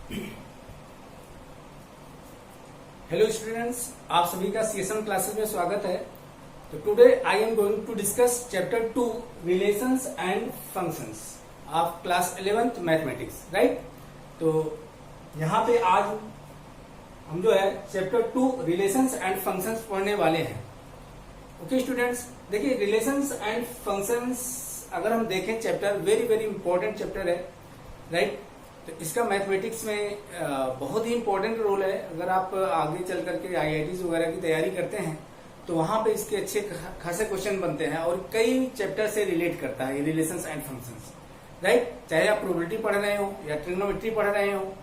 Hello students, आप सभी का सीएसएम क्लासेस में स्वागत है। तो today I am going to discuss chapter 2 relations and functions of class 11th mathematics, right. तो यहाँ पे आज हम जो है चैप्टर 2 रिलेशंस एंड फंक्शंस पढ़ने वाले हैं। ओके स्टूडेंट्स, देखिए रिलेशंस एंड फंक्शंस अगर हम देखें chapter very very important chapter है, राइट। तो इसका मैथमेटिक्स में बहुत ही इंपॉर्टेंट रोल है। अगर आप आगे चल करके आईआईटीज वगैरह की तैयारी करते हैं तो वहां पे इसके अच्छे खासे क्वेश्चन बनते हैं और कई चैप्टर से रिलेट करता है रिलेशंस एंड फंक्शंस, राइट। चाहे आप प्रोबेबिलिटी पढ़ रहे हो या ट्रिग्नोमेट्री पढ़ रहे हो,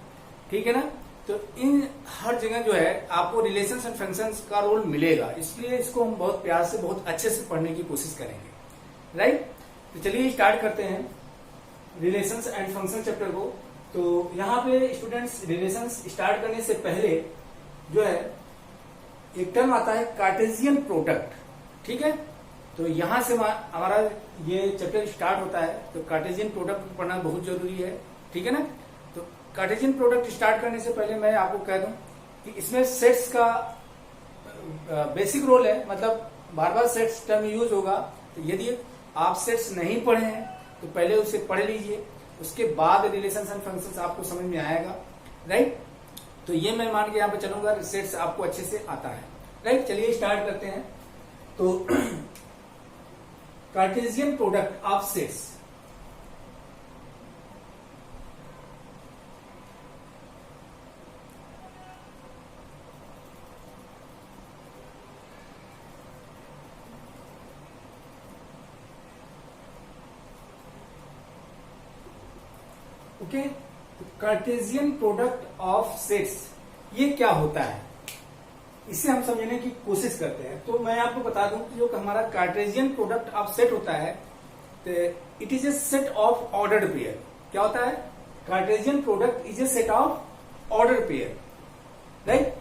ठीक है ना। तो इन हर जगह जो है आपको रिलेशंस एंड फंक्शंस का रोल मिलेगा, इसलिए इसको हम बहुत प्यार से बहुत अच्छे से पढ़ने की कोशिश करेंगे, राइट। तो चलिए स्टार्ट करते हैं रिलेशंस एंड फंक्शन चैप्टर को। तो यहाँ पे स्टूडेंट्स रिलेशंस स्टार्ट करने से पहले जो है एक टर्म आता है कार्टेशियन प्रोडक्ट, ठीक है। तो यहां से हमारा ये चैप्टर स्टार्ट होता है। तो कार्टेशियन प्रोडक्ट पढ़ना बहुत जरूरी है, ठीक है ना। तो कार्टेशियन प्रोडक्ट स्टार्ट करने से पहले मैं आपको कह दूं कि इसमें सेट्स का बेसिक रोल है, मतलब बार बार सेट्स टर्म यूज होगा। तो यदि आप सेट्स नहीं पढ़े हैं तो पहले उसे पढ़ लीजिए, उसके बाद रिलेशंस एंड फंक्शंस आपको समझ में आएगा, राइट। तो ये मैं मान के यहाँ पे चलूंगा, सेट्स आपको अच्छे से आता है, राइट। चलिए स्टार्ट करते हैं। तो Cartesian product of sets, okay. Cartesian product of sets ये क्या होता है, इसे हम समझने की कोशिश करते हैं। तो मैं आपको बता दूं कि जो हमारा कार्टेशियन प्रोडक्ट ऑफ सेट होता है, तो it is a set of ordered pair. क्या होता है? Cartesian product is a set of order pair, right.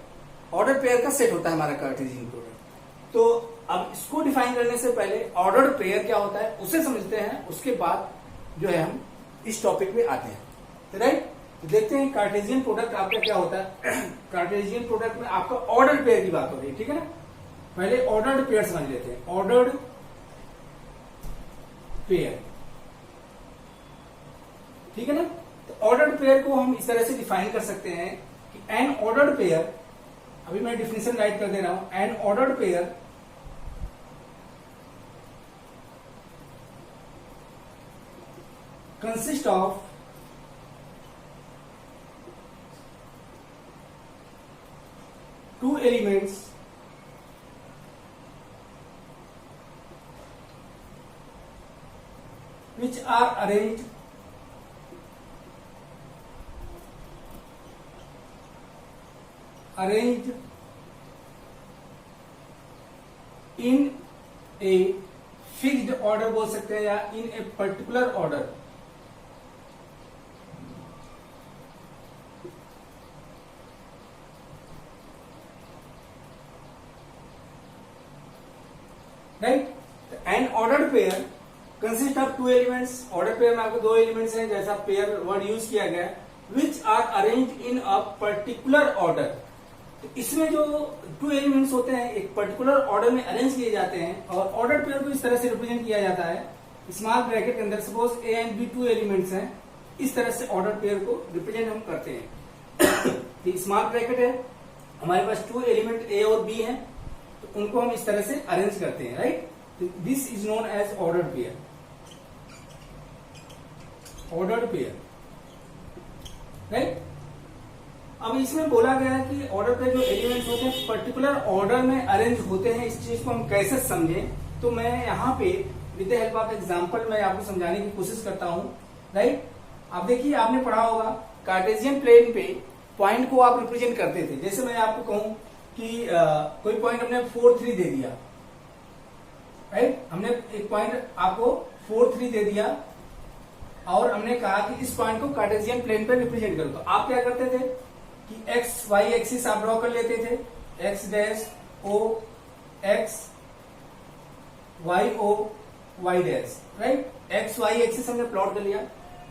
Order pair का सेट होता है हमारा कार्टेशियन प्रोडक्ट। तो अब इसको डिफाइन करने से पहले ऑर्डर्ड पेयर क्या होता है उसे समझते हैं, उसके बाद जो है हम इस टॉपिक पे आते हैं, राइट। तो देखते हैं कार्टेशियन प्रोडक्ट आपका क्या होता है। कार्टेशियन प्रोडक्ट में आपका ऑर्डर्ड पेयर की बात हो रही है, ठीक है ना। पहले ऑर्डर्ड पेयर समझ लेते हैं। ऑर्डर्ड पेयर, ठीक है ना। तो ऑर्डर्ड पेयर को हम इस तरह से डिफाइन कर सकते हैं कि एन ऑर्डर्ड पेयर, अभी मैं डिफिनेशन राइट कर दे रहा हूं। N ordered pair consist of two elements which are arranged in a fixed order बोल सकते हैं, या in a particular order, right. N ordered pair consist of two elements. Order pair में आपको दो एलिमेंट्स हैं, जैसा पेयर वर्ड यूज किया गया, which are arrange in a particular order. तो इसमें जो टू एलिमेंट्स होते हैं एक पर्टिकुलर ऑर्डर में अरेंज किए जाते हैं, और ऑर्डर पेयर को इस तरह से रिप्रेजेंट किया जाता है स्मॉल ब्रैकेट के अंदर। Suppose A and B two elements हैं, इस तरह से ऑर्डर पेयर को रिप्रेजेंट हम करते हैं। तो स्मॉल ब्रैकेट है, हमारे पास टू एलिमेंट ए और बी हैं, तो उनको हम इस तरह से अरेंज करते हैं, right. This is known as ordered pair, ordered pair, right. अब इसमें बोला गया है कि ऑर्डर पे जो एलिमेंट्स होते हैं पर्टिकुलर ऑर्डर में अरेंज होते हैं। इस चीज को हम कैसे समझें, तो मैं यहाँ पे with the help of example मैं आपको समझाने की कोशिश करता हूँ, राइट। आप देखिए, आपने पढ़ा होगा कार्टेशियन प्लेन पे पॉइंट को आप रिप्रेजेंट करते थे। जैसे मैं आपको कहूं कि कोई पॉइंट हमने 4 3 दे दिया, राइट। हमने एक पॉइंट आपको 4 3 दे दिया और हमने कहा कि इस पॉइंट को कार्टेशियन प्लेन पे रिप्रेजेंट करो। तो आप क्या करते थे कि एक्स वाई एक्सिस आप ड्रॉ कर लेते थे, X dash O X, Y O Y dash, right. X Y axis हमने प्लॉट कर लिया।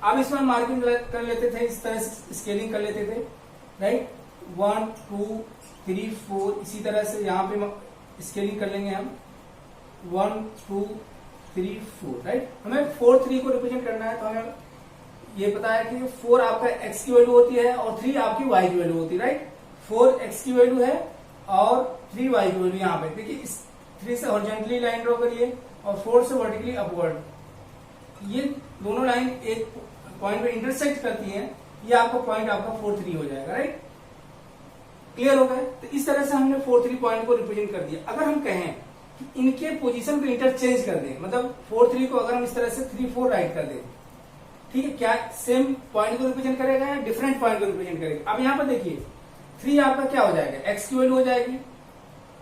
अब इसमें मार्किंग कर लेते थे, इस तरह से स्केलिंग कर लेते थे, राइट। 1 2 3 4 इसी तरह से यहाँ पे स्केलिंग कर लेंगे हम 1 2 3 4, राइट। हमें 4 3 को रिप्रेजेंट करना है, तो हमें ये पता है कि 4 आपका x की वैल्यू होती है और 3 आपकी y की वैल्यू होती है, राइट। 4 x की वैल्यू है और 3 y की वैल्यू यहाँ पे। देखिए इस 3 से हॉरिजॉन्टली लाइन ड्रॉ करिए और 4 से वर्टिकली अपवर्ड, ये दोनों लाइन एक पॉइंट पे इंटरसेक्ट करती हैं, ये आपका पॉइंट आपका 4 3 हो जाएगा, राइट। क्लियर हो गया। तो इस तरह से हमने 4 3 पॉइंट को रिप्रेजेंट कर दिया। अगर हम कहें कि इनके पोजीशन को इंटरचेंज कर दें, मतलब 4 3 को अगर हम इस तरह से 3 4 राइट कर दें, ठीक है, क्या सेम पॉइंट को रिप्रेजेंट करेगा या डिफरेंट पॉइंट को रिप्रेजेंट करेगा। अब यहाँ पर देखिए 3 आपका क्या हो जाएगा, x की वैल्यू हो जाएगी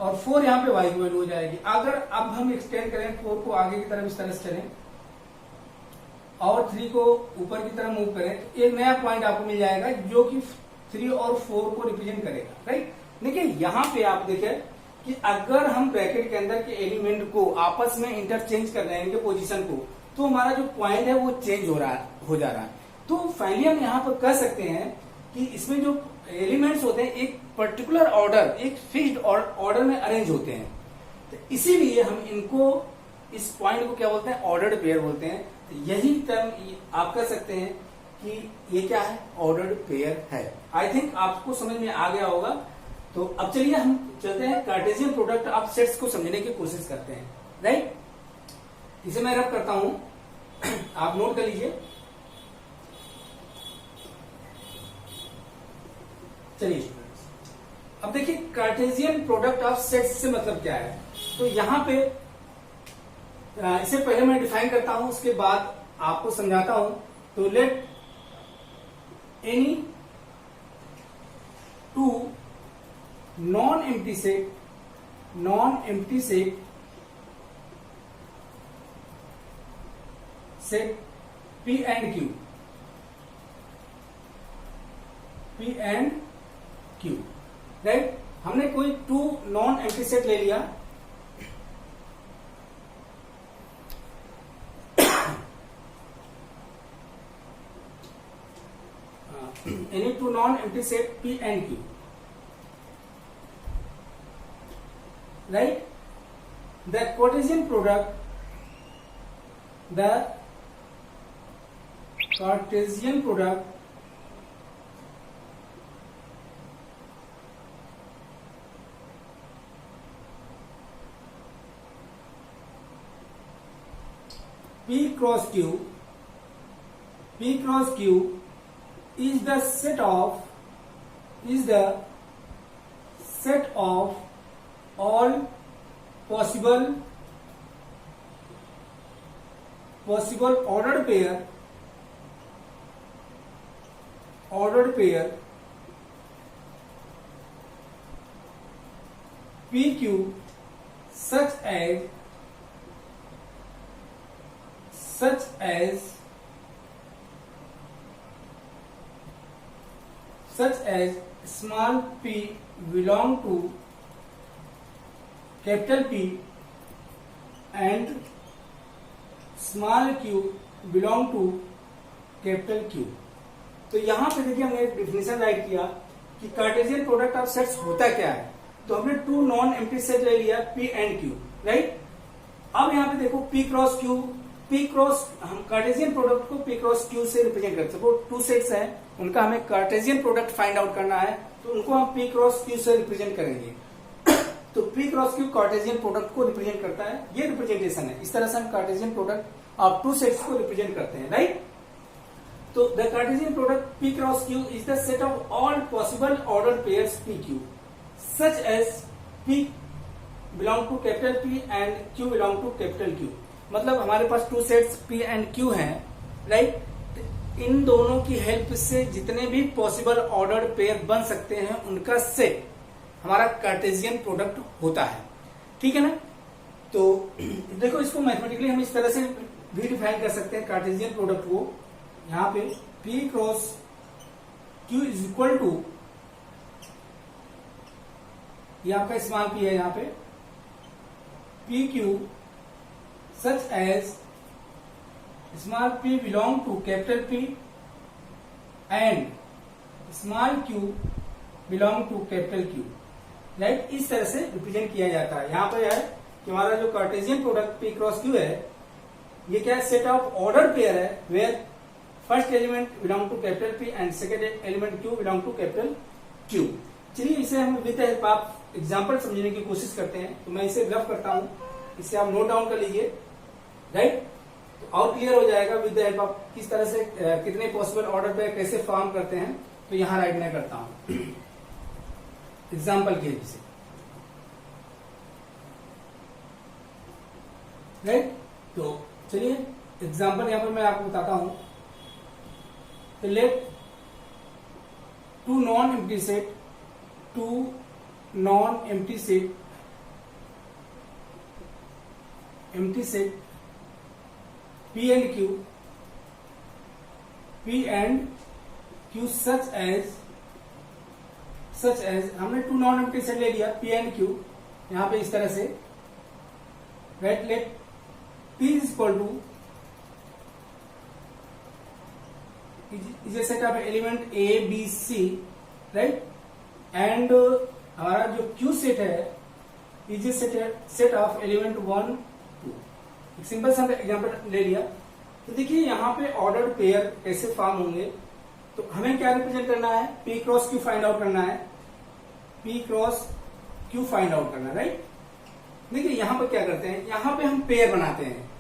और 4 यहाँ पे y की वैल्यू हो जाएगी। अगर अब हम एक्सटेंड करें 4 को आगे की तरफ इस तरह से चलें और 3 को ऊपर की तरफ मूव करें, तो एक नया पॉइंट आपको मिल जाएगा जो कि 3 और 4 को रिप्रेजेंट करेगा, राइट। देखिए यहाँ पे आप देखें कि अगर हम ब्रैकेट के अंदर के एलिमेंट को आपस में इंटरचेंज कर रहे हैं, इनके पोजीशन को, तो हमारा जो पॉइंट है वो चेंज हो जा रहा है। तो फाइनली हम यहाँ पर कह सकते हैं कि इसमें जो एलिमेंट्स होते हैं एक पर्टिकुलर ऑर्डर, एक फिक्स्ड ऑर्डर में अरेंज होते हैं। तो इसीलिए हम इनको, इस पॉइंट को क्या बोलते हैं, ऑर्डर्ड पेयर बोलते हैं। तो यही टर्म आप कह सकते हैं कि ये क्या है, ऑर्डर्ड पेयर है। आई थिंक आपको समझ में आ गया होगा। तो अब चलिए हम चलते हैं कार्टेशियन प्रोडक्ट ऑफ सेट्स को समझने की कोशिश करते हैं, राइट। इसे मैं रब करता हूं, आप नोट कर लीजिए। चलिए अब देखिए कार्टेशियन प्रोडक्ट ऑफ सेट्स से मतलब क्या है। तो यहां पे इसे पहले मैं डिफाइन करता हूं, उसके बाद आपको समझाता हूं। तो let any two non empty set P and Q, right. हमने कोई 2 नॉन एम्प्टी सेट ले लिया, any 2 non empty set P and Q, right. The Cartesian product P cross Q is the set of all possible ordered pair PQ such as small p belong to capital P and small q belong to capital Q। तो यहां पे देखिए हमने एक definition right किया कि Cartesian product of sets होता क्या है। तो हमने 2 नॉन एम्प्टी सेट ले लिया P एंड Q, राइट। अब यहाँ पे देखो P क्रॉस Q, हम कार्टेशियन प्रोडक्ट को P क्रॉस Q से रिप्रेजेंट करते हैं। वो 2 सेट्स हैं, उनका हमें कार्टेशियन प्रोडक्ट फाइंड आउट करना है, तो उनको हम P क्रॉस Q से रिप्रेजेंट करेंगे। तो P cross Q Cartesian product को रिप्रेजेंट करता है, ये रिप्रेजेंटेशन है। इस तरह से हम कार्टेशियन प्रोडक्ट ऑफ 2 सेट्स को रिप्रेजेंट करते हैं, राइट। तो the Cartesian product P cross Q is the set of all possible order pairs PQ such as P belong to capital P and Q belong to capital Q। मतलब हमारे पास 2 sets P and Q हैं, right. इन दोनों की help से जितने भी possible order pair बन सकते हैं उनका सेट हमारा कार्टेशियन प्रोडक्ट होता है, ठीक है ना। तो देखो इसको मैथमेटिकली हम इस तरह से भी डिफाइन कर सकते हैं कार्टेशियन प्रोडक्ट को। यहाँ पे P cross Q is equal to, ये आपका स्मॉल p है, यहाँ पे PQ such as small p belong to capital P and small q belong to capital Q, right. इस तरह से रिप्रेजेंट किया जाता है। यहाँ पे है कि हमारा जो Cartesian product p cross q है, ये क्या है, सेट ऑफ ऑर्डर पेयर है, where first element belong to capital P and second element Q belong to capital Q। चलिए इसे हम विद द हेल्प आप एग्जाम्पल समझने की कोशिश करते हैं। तो मैं इसे रफ करता हूं, इसे आप नोट डाउन कर लीजिए, राइट। तो और क्लियर हो जाएगा विद द हेल्प आप किस तरह से कितने पॉसिबल ऑर्डर पे कैसे फॉर्म करते हैं। तो यहां राइट मैं करता हूं एग्जाम्पल के हेल्प से, राइट। तो चलिए एग्जाम्पल यहां पर मैं आपको बताता हूं। तो let two non empty set P and Q such as हमने टू नॉन एम्प्टी सेट ले लिया P and Q यहां पे इस तरह से, right. Let P is equal to is a set of element A B C, right. And हमारा जो Q सेट है is a set of element 1 2। एक सिंपल सा एग्जांपल ले लिया। तो देखिए यहाँ पे ऑर्डर्ड पेयर कैसे फॉर्म होंगे। तो हमें क्या रिप्रेजेंट करना है, P cross Q find out करना है, P cross Q find out करना है, राइट। देखिए यहाँ पर क्या करते हैं, यहाँ पे हम पेयर बनाते हैं।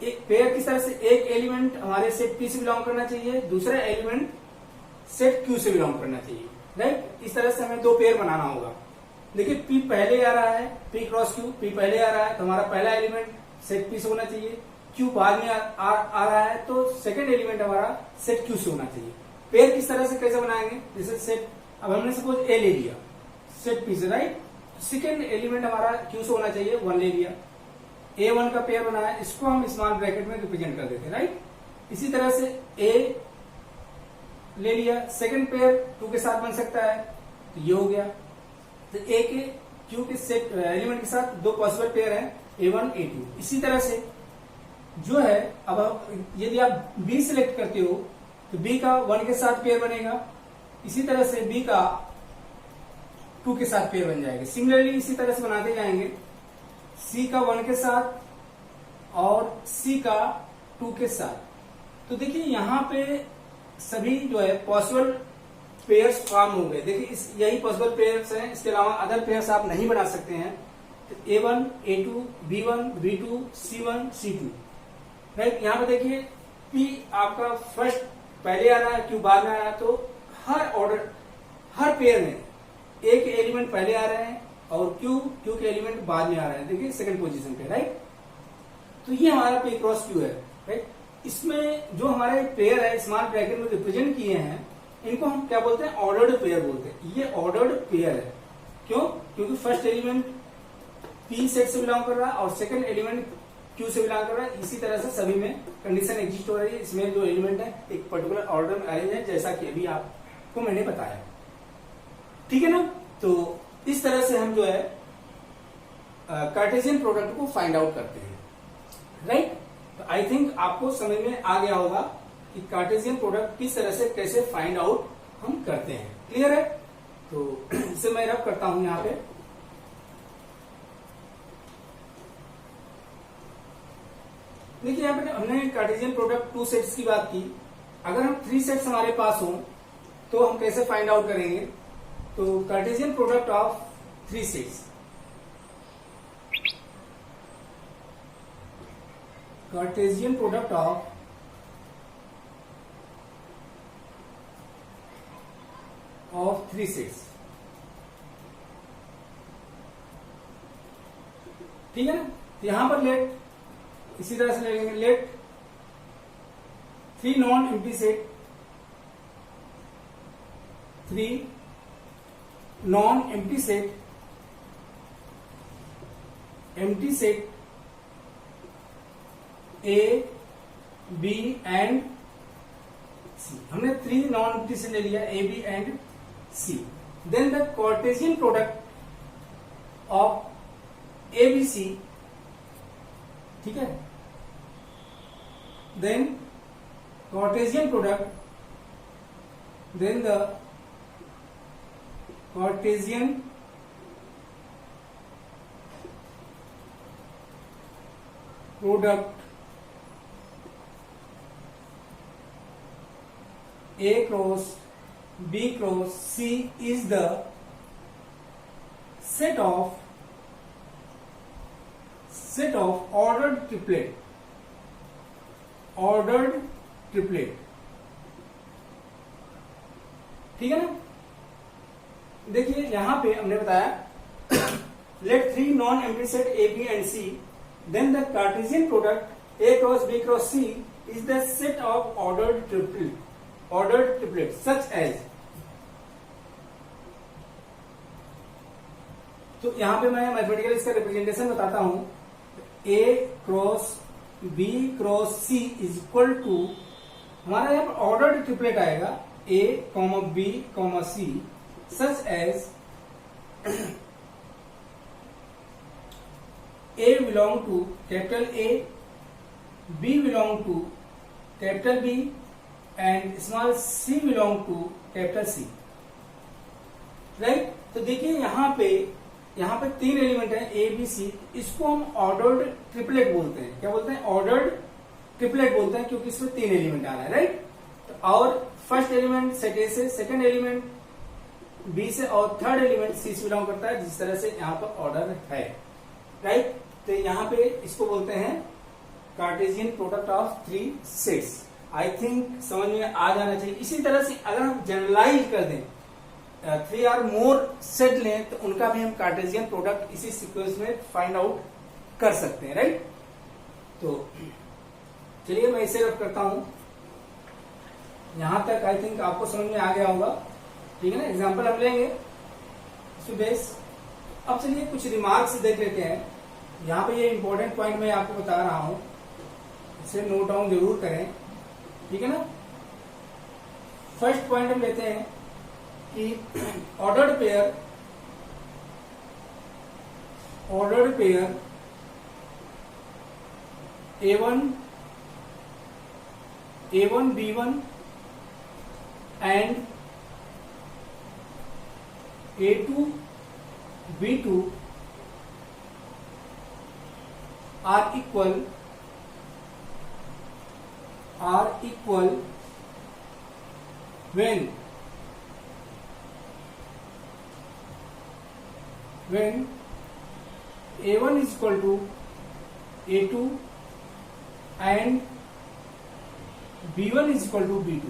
एक पेयर किस तरह से, एक एलिमेंट हमारे सेट P से बिलोंग करना चाहिए, दूसरा एलिमेंट सेट Q से बिलोंग करना चाहिए, राइट। इस तरह से हमें दो पेयर बनाना होगा। देखिए P पहले आ रहा है, P क्रॉस Q, P पहले आ रहा है तो हमारा पहला एलिमेंट सेट P से होना चाहिए। Q बाद में आ रहा है तो सेकंड एलिमेंट हमारा सेट Q से होना चाहिए। पेयर किस तरह से कैसे बनाएंगे, जैसे सेट, अब हमने सपोज A ले लिया सेट P से, राइट। सेकंड एलिमेंट हमारा Q से होना चाहिए, 1 ले लिया, A1 का पेयर बनाया, इसको हम स्मॉल ब्रैकेट में रिप्रेजेंट कर देते हैं, राइट। इसी तरह से A ले लिया, सेकंड पेयर 2 के साथ बन सकता है, तो ये हो गया। तो A के Q के सेट एलिमेंट के साथ दो पॉसिबल पेयर है, A1 A2। इसी तरह से जो है, अब यदि आप B सिलेक्ट करते हो तो B का 1 के साथ पेयर बनेगा, इसी तरह से B का 2 के साथ पेयर बन जाएगा। सिमिलरली इसी तरह से बनाते जाएंगे, C का 1 के साथ और C का 2 के साथ। तो देखिए यहाँ पे सभी जो है पॉसिबल पेयर्स फॉर्म हो गए। देखिए यही पॉसिबल पेयर्स हैं, इसके अलावा अदर पेयर्स आप नहीं बना सकते हैं। तो A1 A2 B1 B2 C1 C2, right. यहाँ पे देखिए P आपका फर्स्ट पहले आ रहा है, Q बाद में आ रहा है, तो हर पेयर में A के एलिमेंट पहले आ रहे हैं और Q के एलिमेंट बाद में आ रहे हैं, देखिए सेकंड पोजीशन पे, राइट। तो ये हमारा P क्रॉस Q है, राइट। इसमें जो हमारे पेयर है स्मॉल ब्रैकेट में रिप्रेजेंट किए हैं, इनको हम क्या बोलते हैं, ऑर्डर्ड पेयर बोलते हैं। ये ऑर्डर्ड पेयर है, क्यों, क्योंकि फर्स्ट एलिमेंट P सेट से बिलोंग कर रहा है और सेकंड एलिमेंट Q से बिलोंग कर रहा है। इसी तरह से सभी में कंडीशन एग्जिस्ट हो रही है। इसमें जो एलिमेंट है एक पर्टिकुलर ऑर्डर में आए हैं, जैसा कि अभी आपको मैंने बताया, ठीक है ना। तो इस तरह से हम जो है कार्टेशियन प्रोडक्ट को फाइंड आउट करते हैं, राइट। तो आई थिंक आपको समझ में आ गया होगा कि कार्टेशियन प्रोडक्ट किस तरह से कैसे फाइंड आउट हम करते हैं, क्लियर है। तो इसे मैं रब करता हूं यहां पे। देखिए यहाँ पे हमने कार्टेशियन प्रोडक्ट 2 सेट्स की बात की। अगर हम 3 सेट्स हमारे पास हों तो हम कैसे फाइंड आउट करेंगे। तो Cartesian product of 3 sets, Cartesian product of 3 sets, ठीक है ना। तो यहां पर लेट इसी तरह से लेंगे, let 3 non empty set, 3 non empty set A B and C। हमने 3 नॉन एम्प्टी सेट ले लिया, A B and C। Then the Cartesian product of ABC, ठीक है। then Cartesian product, then the Cartesian product A cross B cross C is the set of ordered triplet. ठीक है ना? देखिए यहां पे हमने बताया let three non-empty set A, B and C, then the Cartesian product A cross B cross C is the set of ordered triplet such as. तो यहां पे मैं मैथमेटिकल इसका रिप्रेजेंटेशन बताता हूं. A cross B cross C is equal to, हमारा यहाँ पर ऑर्डर्ड ट्रिपलेट आएगा A, B, C such as A belong to capital A, B belong to capital B and small c belong to capital C. Right? तो देखिए यहाँ पे तीन element है A, B, C. इसको हम ऑर्डर्ड ट्रिपलेट बोलते हैं. क्या बोलते हैं? ऑर्डर्ड ट्रिपलेट बोलते हैं क्योंकि इसमें तीन एलिमेंट आ रहा है. राइट? तो और फर्स्ट एलिमेंट सेट A से, सेकंड एलिमेंट B से और थर्ड एलिमेंट C से बिलोंग करता है, जिस तरह से यहाँ पर ऑर्डर है. राइट? तो यहाँ पे इसको बोलते हैं Cartesian product of three sets. I think समझ में आ जाना चाहिए. इसी तरह से अगर हम जनरलाइज कर दें, थ्री आर मोर सेट लें तो उनका भी हम कार्टेशियन प्रोडक्ट इसी सीक्वेंस में फाइंड आउट कर सकते हैं. राइट? तो चलिए मैं इसे रफ करता हूं. यहां तक आई थिंक आपको समझ में आ गया होगा. ठीक है ना? एग्जांपल हम लेंगे बेस. अब चलिए कुछ रिमार्क्स देख लेते हैं. यहाँ पे ये इंपॉर्टेंट पॉइंट मैं आपको बता रहा हूं, इसे नोट डाउन जरूर करें. ठीक है ना? फर्स्ट पॉइंट हम लेते हैं कि ordered pair A1 B1 and A2 B2 are equal when A1 is equal to A2 and B1 is equal to B2.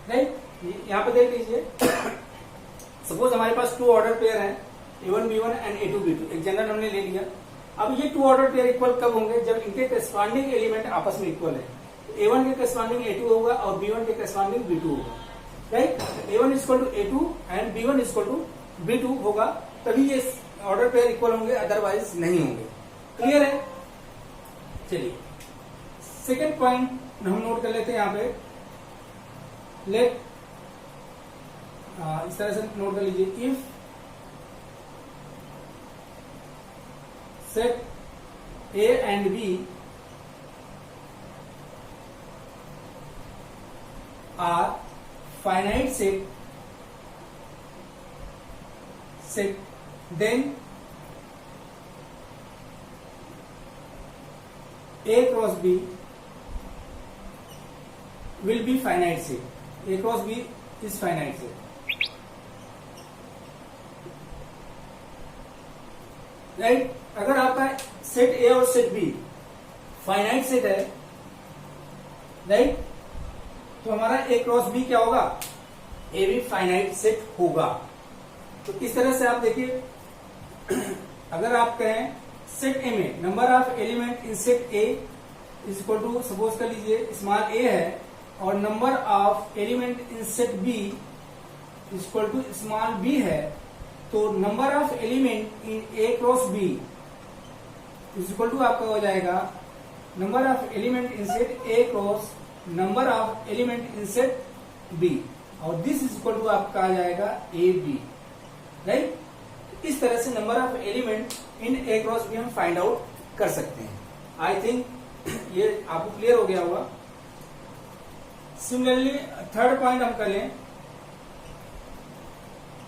Right? यहाँ पे देख लीजिए. सपोज हमारे पास टू ऑर्डर पेयर है A1 B1 and A2 B2. एक general हमने ले लिया. अब ये टू ऑर्डर पेयर इक्वल कब होंगे? जब इनके करस्पॉन्डिंग एलिमेंट आपस में इक्वल है. A1 के करस्पॉन्डिंग A2 होगा और B1 के करस्पॉन्डिंग B2 होगा. Right? A1 is equal to A2 and B1 is equal to B2 होगा, तभी ये ऑर्डर पेयर इक्वल होंगे, अदरवाइज नहीं होंगे. क्लियर है? चलिए सेकेंड पॉइंट हम नोट कर लेते हैं. यहाँ पे लेट इस तरह से नोट कर लीजिए. If set A and B are finite set, then A cross B will be finite set. A cross B is finite set. Right? अगर आपका सेट A और सेट B फाइनाइट सेट है, right, तो हमारा A cross B क्या होगा? A भी finite set होगा. तो इस तरह से आप देखिए, अगर आप कहें सेट ए में number of element in set A is equal to, suppose कर लीजिए स्मॉल a है और number of element in set B is equal to small b है, तो number of element in A cross B is equal to आपका हो जाएगा number of element in set A cross number of element in set B, और this is equal to आपका आ जाएगा A B. Right? इस तरह से number of element in A cross B हम फाइंड आउट कर सकते हैं. आई थिंक ये आपको क्लियर हो गया होगा। सिमिलरली थर्ड पॉइंट हम कर लें,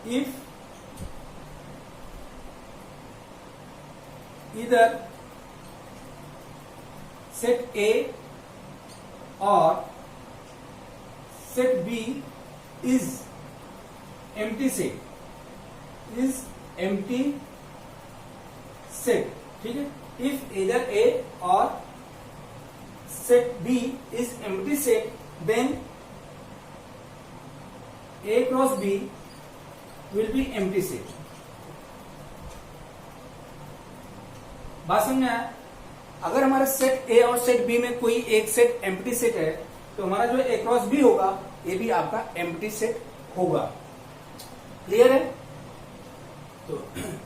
if either set A or set B is empty set, ठीक है। if either A or set B is empty set, then A cross B will be empty set। बात समझ आया? अगर हमारे सेट ए और सेट बी में कोई एक सेट एम्प्टी सेट है तो हमारा जो ए क्रॉस बी होगा ये भी आपका एम्प्टी सेट होगा। क्लियर है? तो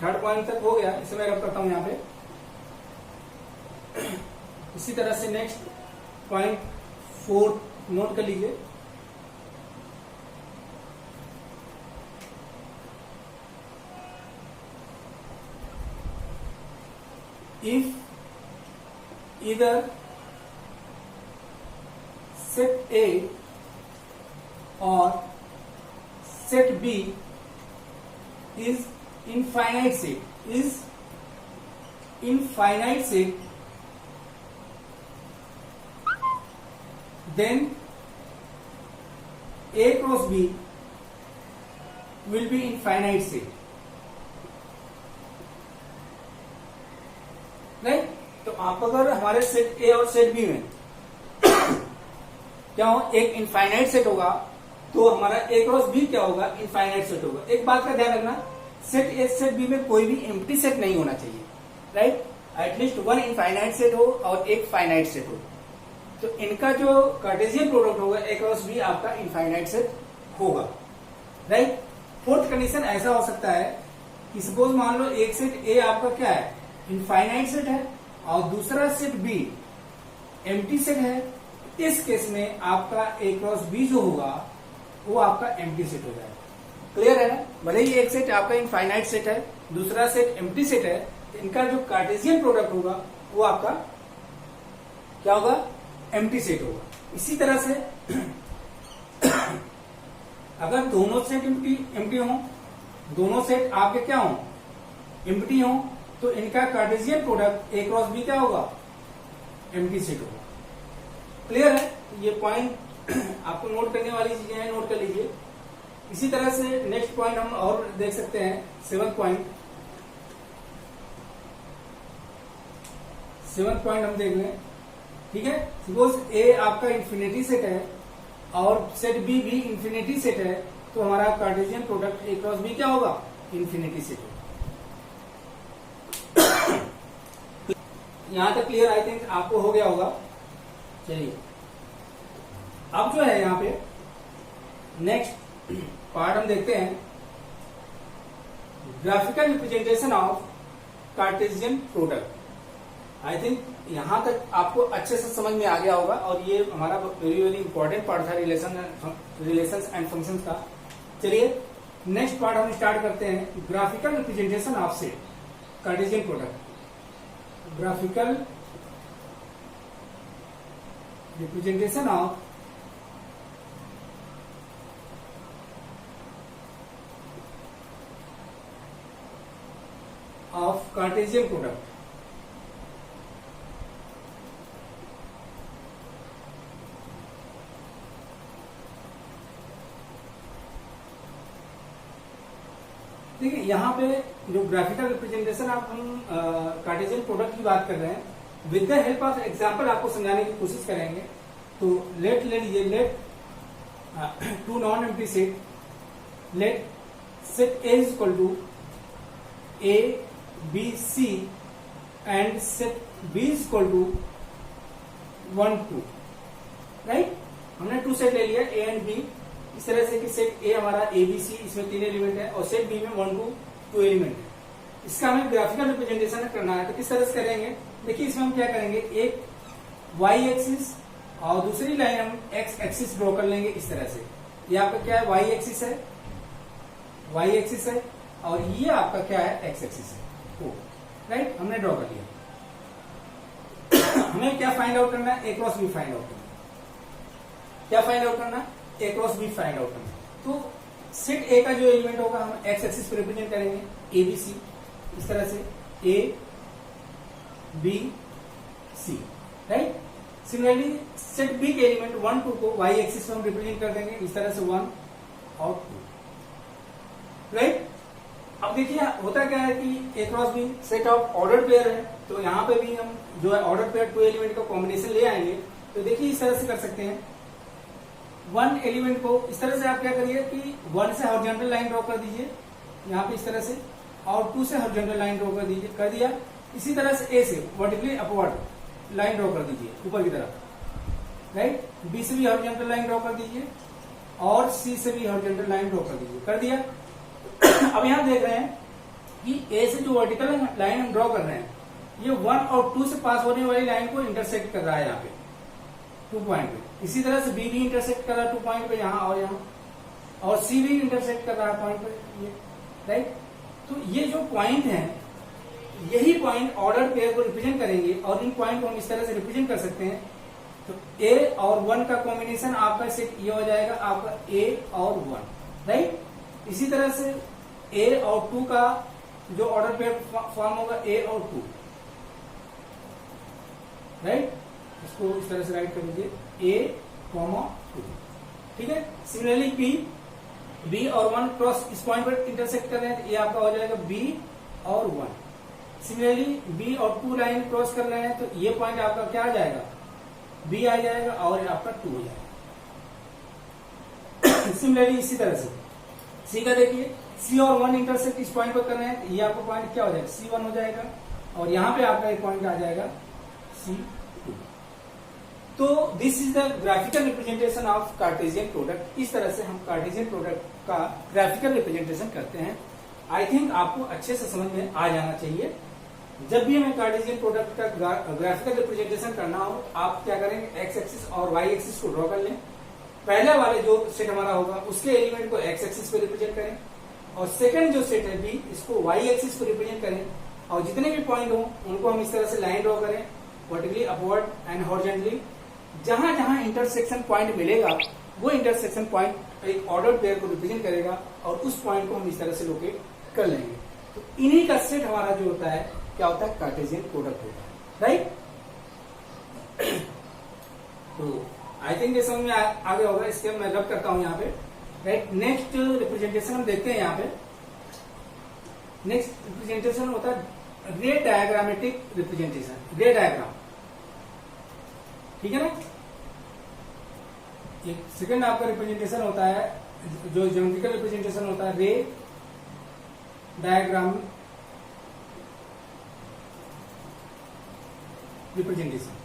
थर्ड पॉइंट तक हो गया, इसे मैं रब करता हूं यहां पे। इसी तरह से नेक्स्ट पॉइंट 4 नोट कर लीजिए। if either set A or set B is infinite set, then A cross B will be infinite set, right. तो आप अगर हमारे सेट ए और सेट बी में क्या हो, एक इनफाइनाइट सेट होगा तो हमारा ए क्रॉस बी क्या होगा, इनफाइनाइट सेट होगा। एक बात का ध्यान रखना, सेट ए सेट बी में कोई भी एम्प्टी सेट नहीं होना चाहिए, right. At least one infinite set हो और एक फाइनाइट सेट हो, तो इनका जो कार्टेशियन प्रोडक्ट होगा ए क्रॉस बी आपका इनफाइनाइट सेट होगा, राइट। फोर्थ कंडीशन ऐसा हो सकता है कि सपोज मान लो एक सेट ए आपका क्या है, इनफाइनाइट सेट है और दूसरा सेट बी एम्प्टी सेट है। इस केस में आपका ए क्रॉस बी जो होगा वो आपका एम्प्टी सेट हो जाएगा। क्लियर है ना? भले ही एक सेट आपका इनफाइनाइट सेट है, दूसरा सेट एम्प्टी सेट है, इनका जो कार्टेशियन प्रोडक्ट होगा वो आपका क्या होगा, एम्प्टी सेट होगा। इसी तरह से अगर दोनों सेट एम्प्टी हो, दोनों सेट आपके क्या हो, एम्प्टी हो, तो इनका Cartesian product A cross B क्या होगा, एम्प्टी सेट होगा। क्लियर है? ये पॉइंट आपको नोट करने वाली चीजें हैं, नोट कर लीजिए। इसी तरह से नेक्स्ट पॉइंट हम और देख सकते हैं, 7th पॉइंट हम देख लें, ठीक है। सपोज ए आपका इंफिनिटी सेट है और सेट बी भी इंफिनिटी सेट है, तो हमारा Cartesian product A cross B क्या होगा, इंफिनिटी सेट होगा। यहां तक क्लियर आई थिंक आपको हो गया होगा। चलिए अब जो है यहाँ पे नेक्स्ट पार्ट हम देखते हैं, graphical representation of Cartesian product. I think यहां तक आपको अच्छे से समझ में आ गया होगा और ये हमारा वेरी वेरी इंपॉर्टेंट पार्ट था रिलेशंस एंड फंक्शंस का। चलिए नेक्स्ट पार्ट हम स्टार्ट करते हैं, graphical representation of set Cartesian product. Graphical representation of Cartesian product. देखिए यहाँ पे जो ग्राफिकल रिप्रेजेंटेशन आप हम कार्टेशियन प्रोडक्ट की बात कर रहे हैं, with the help of example आपको समझाने की कोशिश करेंगे। तो लेट ले लीजिए, let two non empty set, let set A is equal to A B C and set B is equal to 1 2, right. हमने 2 सेट ले लिया ए एंड बी, इस तरह से कि सेट ए हमारा ए बी सी, इसमें 3 एलिमेंट है और सेट बी में 1 2 एलिमेंट है। इसका हमें ग्राफिकल रिप्रेजेंटेशन करना है, तो किस तरह से करेंगे, देखिए इसमें हम क्या करेंगे, एक वाई एक्सिस और दूसरी लाइन हम एक्स एक्सिस ड्रॉ कर लेंगे इस तरह से। ये आपका क्या है, वाई एक्सिस है, वाई एक्सिस है और ये आपका क्या है, एक्स एक्सिस है, राइट। हमने ड्रॉ कर लिया। हमें क्या फाइंड आउट करना है, ए क्रॉस बी फाइंड आउट करना है। क्या फाइंड आउट करना है, ए क्रॉस बी फाइंड आउट करना है। तो सेट ए का जो एलिमेंट होगा हम एक्स एक्सिस पे रिप्रेजेंट करेंगे, ए बी सी, इस तरह से A B C, right. Similarly set B के एलिमेंट 1 2 को वाई एक्सिस में हम रिप्रेजेंट कर देंगे, इस तरह से 1 और 2, राइट। अब देखिए होता क्या है कि A cross B set of order pair है, तो यहाँ पे भी हम जो है ऑर्डर पेयर 2 एलिमेंट का कॉम्बिनेशन ले आएंगे। तो देखिए इस तरह से कर सकते हैं, 1 एलिमेंट को इस तरह से आप क्या करिए कि 1 से हॉरिजॉन्टल लाइन ड्रॉ कर दीजिए यहाँ पे इस तरह से, और 2 से हॉरिजॉन्टल लाइन ड्रॉ कर दीजिए, कर दिया। इसी तरह से ए से वर्टिकली अपवर्ड लाइन ड्रॉ कर दीजिए ऊपर की तरफ, राइट। बी से भी हॉरिजॉन्टल लाइन ड्रॉ कर दीजिए और सी से भी हॉरिजॉन्टल लाइन ड्रॉ कर दीजिए, कर दिया। अब यहां देख रहे हैं कि ए से जो वर्टिकल लाइन हम ड्रॉ कर रहे हैं ये 1 और 2 से पास होने वाली लाइन को इंटरसेक्ट कर रहा है यहाँ पे 2 पॉइंट पे। इसी तरह से बी भी इंटरसेक्ट कर रहा है 2 पॉइंट पे, यहाँ और यहाँ, और सी भी इंटरसेक्ट कर रहा है पॉइंट पे, ये, राइट। तो ये जो पॉइंट है यही पॉइंट ऑर्डर पेयर को रिप्रेजेंट करेंगे, और इन पॉइंट को हम इस तरह से रिप्रेजेंट कर सकते हैं। तो ए और 1 का कॉम्बिनेशन आपका सेट ये हो जाएगा आपका ए और 1, राइट। इसी तरह से ए और 2 का जो ऑर्डर पेयर फॉर्म होगा ए और 2, राइट। इसको इस तरह से राइट कर दीजिए ए, 2, ठीक है। सिमिलरली बी और 1 क्रॉस इस पॉइंट पर इंटरसेक्ट कर रहे हैं, तो ये आपका हो जाएगा बी और 1। सिमिलरली बी और 2 लाइन क्रॉस कर रहे हैं, तो ये पॉइंट आपका क्या आ जाएगा, बी आ जाएगा और आपका 2 हो जाएगा। सिमिलरली इसी तरह से सी का देखिए, सी और 1 इंटरसेक्ट इस पॉइंट पर कर रहे हैं, तो ये आपका पॉइंट क्या हो जाएगा, C1 हो जाएगा, और यहाँ पे आपका एक पॉइंट आ जाएगा C2। तो this is the graphical representation of Cartesian product. इस तरह से हम कार्टेशियन प्रोडक्ट का ग्राफिकल रिप्रेजेंटेशन करते हैं। आई थिंक आपको अच्छे से समझ में आ जाना चाहिए। जब भी हमें कार्टेशियन प्रोडक्ट का ग्राफिकल रिप्रेजेंटेशन करना हो, आप क्या करेंगे, एक्स एक्सिस और वाई एक्सिस को ड्रॉ कर लें। पहले वाले जो सेट हमारा होगा उसके एलिमेंट को एक्स एक्सिस पे रिप्रेजेंट करें, और सेकंड जो सेट है बी, इसको वाई एक्सिस पे रिप्रेजेंट करें, और जितने भी पॉइंट हो उनको हम इस तरह से लाइन ड्रॉ करें, वर्टिकली, अपवर्ड एंड हॉरिजॉन्टली। जहां जहां इंटरसेक्शन पॉइंट मिलेगा वो इंटरसेक्शन पॉइंट एक ऑर्डर पेयर को रिप्रेजेंट करेगा, और उस पॉइंट को हम इस तरह से लोकेट कर लेंगे। तो इन्हीं का सेट हमारा जो होता है क्या होता है, कार्टेशियन प्रोडक्ट होता है, राइट। तो आई थिंक ये समझ में आगे होगा। इसके मैं रब करता हूं यहाँ पे, राइट। नेक्स्ट रिप्रेजेंटेशन हम देखते हैं यहाँ पे। नेक्स्ट रिप्रेजेंटेशन होता है रे डायग्रामेटिक रिप्रेजेंटेशन, रे डायग्राम, ठीक है ना। एक सेकंड आपका रिप्रेजेंटेशन होता है, जो ज्योमेट्रिकल रिप्रेजेंटेशन होता है, रे डायग्राम रिप्रेजेंटेशन।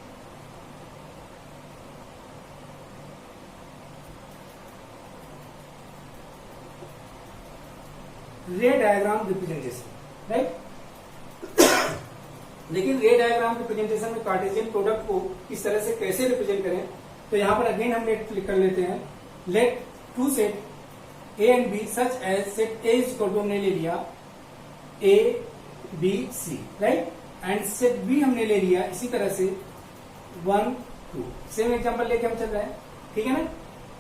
रे डायग्राम रिप्रेजेंटेशन, राइट। लेकिन रे डायग्राम रिप्रेजेंटेशन में कार्टेशियन प्रोडक्ट को किस तरह से कैसे रिप्रेजेंट करें, तो यहां पर अगेन हम लेट क्लिक कर लेते हैं। Let two set A and B such as set A is equal to हमने ले लिया A B C, right, and set B हमने ले लिया इसी तरह से 1 2। सेम एग्जांपल लेके हम चल रहे हैं, ठीक है ना।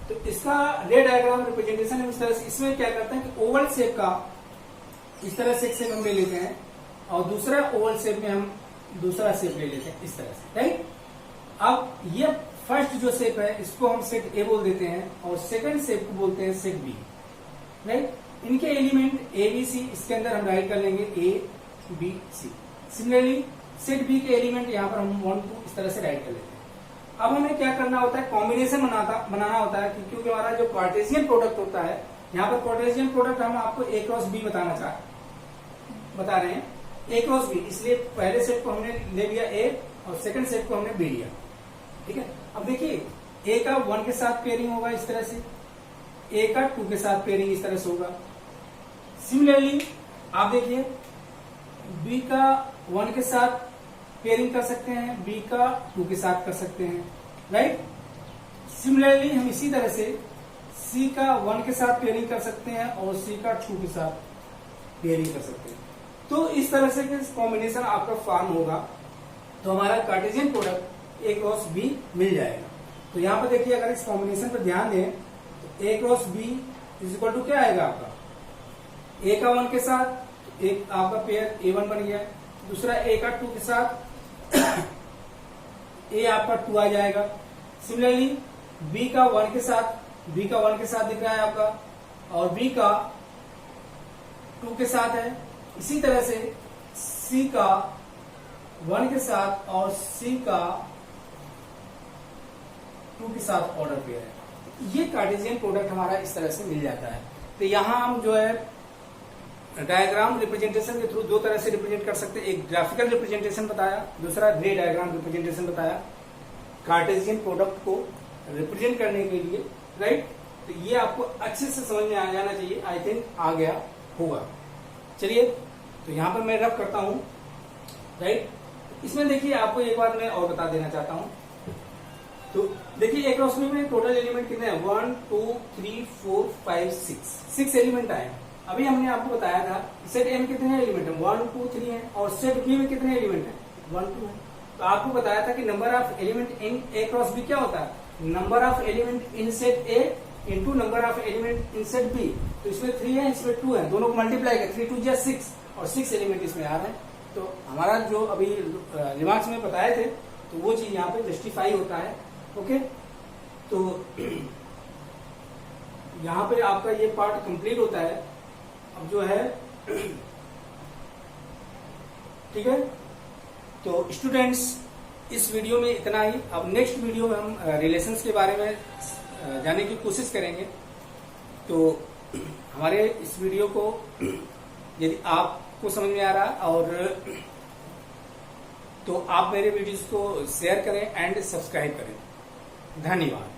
तो इसका रे डायग्राम रिप्रेजेंटेशन हम इस तरह से, इसमें क्या करते हैं कि ओवल शेप का इस तरह से एक शेप हम ले लेते हैं, और दूसरा ओवल शेप में हम दूसरा शेप ले लेते हैं इस तरह से, राइट। अब ये फर्स्ट जो शेप है इसको हम सेट ए बोल देते हैं, और सेकंड शेप को बोलते हैं सेट बी, राइट। इनके एलिमेंट ए बी सी इसके अंदर हम राइट कर लेंगे A B C. Similarly set B के एलिमेंट यहाँ पर हम 1 2 इस तरह से राइट कर लेते हैं। अब हमें क्या करना होता है, कॉम्बिनेशन बनाना होता है, क्योंकि हमारा जो कार्टेशियन प्रोडक्ट होता है, यहाँ पर कार्टेशियन प्रोडक्ट हम आपको ए क्रॉस बी बता रहे हैं, ए क्रॉस बी, इसलिए पहले सेट को हमने ले लिया ए और सेकंड सेट को हमने बी लिया, ठीक है। अब देखिए ए का 1 के साथ पेयरिंग होगा इस तरह से, ए का 2 के साथ पेयरिंग इस तरह से होगा। सिमिलरली आप देखिए बी का 1 के साथ पेयरिंग कर सकते हैं, बी का 2 के साथ कर सकते हैं, राइट। सिमिलरली हम इसी तरह से सी का 1 के साथ पेयरिंग कर सकते हैं और सी का 2 के साथ पेयरिंग कर सकते हैं। तो इस तरह से कॉम्बिनेशन आपका फॉर्म होगा, तो हमारा Cartesian product A cross B मिल जाएगा। तो यहाँ पर देखिए अगर इस कॉम्बिनेशन पर ध्यान दें तो A cross B is equal to क्या आएगा आपका, ए का 1 के साथ एक आपका पेयर A1 बन गया, दूसरा ए का 2 के साथ ए आपका 2 आ जाएगा। सिमिलरली बी का 1 के साथ दिख रहा है आपका, और बी का 2 के साथ है। इसी तरह से सी का 1 के साथ और सी का 2 के साथ ऑर्डर पेयर है। ये कार्टेशियन प्रोडक्ट हमारा इस तरह से मिल जाता है। तो यहां हम जो है डायग्राम रिप्रेजेंटेशन के थ्रू दो तरह से रिप्रेजेंट कर सकते हैं। एक ग्राफिकल रिप्रेजेंटेशन बताया, दूसरा ग्रे डायग्राम रिप्रेजेंटेशन बताया कार्टेशियन प्रोडक्ट को रिप्रेजेंट करने के लिए, राइट। तो ये आपको अच्छे से समझ में आ जाना चाहिए, आई थिंक आ गया होगा। चलिए तो यहां पर मैं रफ करता हूं, राइट। इसमें देखिए आपको एक बार मैं और बता देना चाहता हूं। तो देखिए एक क्रॉस में टोटल एलिमेंट कितने हैं, 1 2 3 4 5 6 एलिमेंट आए। अभी हमने आपको बताया था सेट ए में कितने एलिमेंट है, 1 2 3 है, और सेट बी में कितने एलिमेंट है, 1 2 है। तो आपको बताया था कि number of element in A cross B क्या होता है, number of element in set A into number of element in set B. तो इसमें 3 है, इसमें 2 है, दोनों को मल्टीप्लाई कर 3 2 जा 6 और 6 एलिमेंट इसमें आ रहे हैं। तो हमारा जो अभी रिमार्क्स में बताए थे तो वो चीज यहाँ पे जस्टिफाई होता है। ओके, तो यहाँ पे आपका ये पार्ट कंप्लीट होता है। अब जो है ठीक है, तो स्टूडेंट्स इस वीडियो में इतना ही। अब नेक्स्ट वीडियो में हम रिलेशंस के बारे में जानने की कोशिश करेंगे। तो हमारे इस वीडियो को यदि आपको समझ में आ रहा और तो आप मेरे वीडियोस को शेयर करें एंड सब्सक्राइब करें। धन्यवाद।